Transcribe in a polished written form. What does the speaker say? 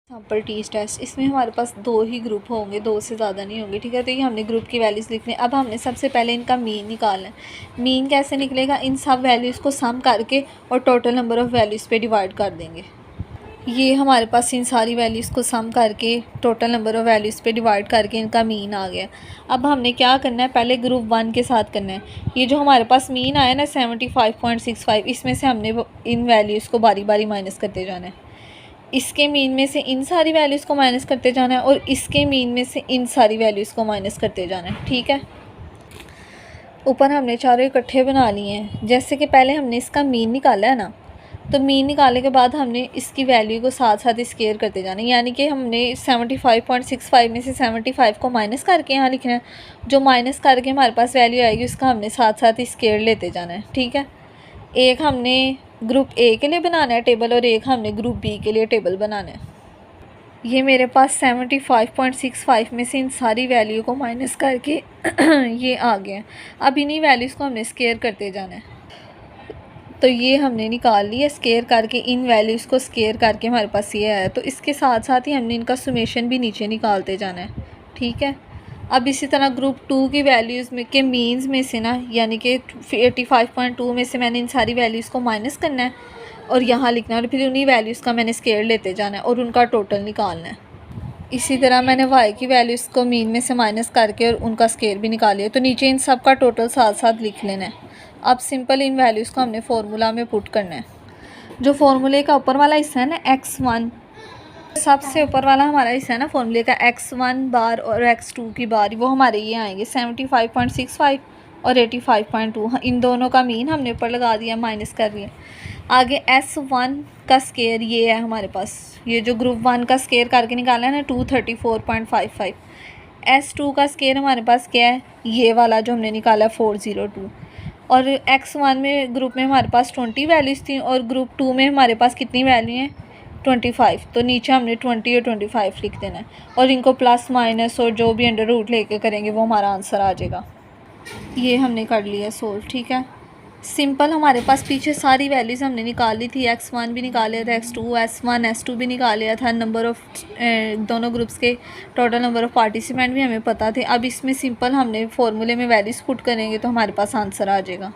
Example test इसमें हमारे पास 2 ही group होंगे, 2 से ज़्यादा नहीं होंगे। ठीक है, तो ये हमने ग्रुप की वैल्यूज़ लिखनी है। अब हमने सबसे पहले इनका मीन निकालना है। मीन कैसे निकलेगा? इन सब वैल्यूज़ को सम करके और टोटल नंबर ऑफ़ वैल्यूज़ पे डिवाइड कर देंगे। ये हमारे पास इन सारी वैल्यूज़ को सम करके टोटल नंबर ऑफ़ वैल्यूज़ पे डिवाइड करके इनका मीन आ गया। अब हमने क्या करना है, पहले ग्रुप 1 के साथ करना है। ये जो हमारे पास मीन आया ना 75.65, इसमें से हमने इन वैल्यूज़ को बारी बारी माइनस करते जाना है। इसके मीन में से इन सारी वैल्यूज़ को माइनस करते जाना है और इसके मीन में से इन सारी वैल्यूज़ को माइनस करते जाना है। ठीक है, ऊपर हमने चारों इकट्ठे बना लिए हैं। जैसे कि पहले हमने इसका मीन निकाला है ना, तो मीन निकालने के बाद हमने इसकी वैल्यू को साथ साथ स्केयर करते जाना है। यानी कि हमने 75.65 में से 75 को माइनस करके यहाँ लिखना है। जो माइनस करके हमारे पास वैल्यू आएगी उसका हमने साथ साथ स्केयर लेते जाना है। ठीक है, एक हमने ग्रुप ए के लिए बनाना है टेबल और एक हमने ग्रुप बी के लिए टेबल बनाना है। ये मेरे पास 75.65 में से इन सारी वैल्यू को माइनस करके ये आ गया। अब इन्हीं वैल्यूज़ को हमने स्केयर करते जाना है। तो ये हमने निकाल लिया स्केयर करके, इन वैल्यूज़ को स्केयर करके हमारे पास ये आया। तो इसके साथ साथ ही हमने इनका सुमेशन भी नीचे निकालते जाना है। ठीक है, अब इसी तरह ग्रुप 2 की वैल्यूज़ में के मीन्स में से ना, यानी कि 85.2 में से मैंने इन सारी वैल्यूज़ को माइनस करना है और यहाँ लिखना है और फिर उन्हीं वैल्यूज़ का मैंने स्केयर लेते जाना है और उनका टोटल निकालना है। इसी तरह मैंने वाई की वैल्यूज़ को मीन में से माइनस करके और उनका स्केयर भी निकाल लिया। तो नीचे इन सब का टोटल साथ साथ लिख लेना है। अब सिंपल इन वैल्यूज़ को हमने फार्मूला में पुट करना है। जो फार्मूले का ऊपर वाला हिस्सा है ना x1, सबसे ऊपर वाला हमारा हिस्सा है ना फार्मूले का, x1 बार और x2 की बार, वो हमारे ये आएंगे 75.65 और 85.2। इन दोनों का मीन हमने ऊपर लगा दिया, माइनस कर दिया। आगे s1 का स्केयर ये है हमारे पास, ये जो ग्रुप 1 का स्केयर करके निकाला है ना 234.55। s2 का स्केयर हमारे पास क्या है, ये वाला जो हमने निकाला 402। और x1 में ग्रुप में हमारे पास 20 वैल्यूज़ थी और ग्रुप 2 में हमारे पास कितनी वैल्यू हैं, 25। तो नीचे हमने 20 और 25 लिख देना है और इनको प्लस माइनस और जो भी अंडर रूट लेके करेंगे वो हमारा आंसर आ जाएगा। ये हमने कर लिया सोल्व। ठीक है, सिंपल हमारे पास पीछे सारी वैल्यूज़ हमने निकाल ली थी। x1 भी निकाल लिया था, x2 s1 s2 भी निकाल लिया था, नंबर ऑफ़ दोनों ग्रुप्स के टोटल नंबर ऑफ़ पार्टिसिपेंट भी हमें पता थे। अब इसमें सिंपल हमने फार्मूले में वैल्यूज़ पुट करेंगे तो हमारे पास आंसर आ जाएगा।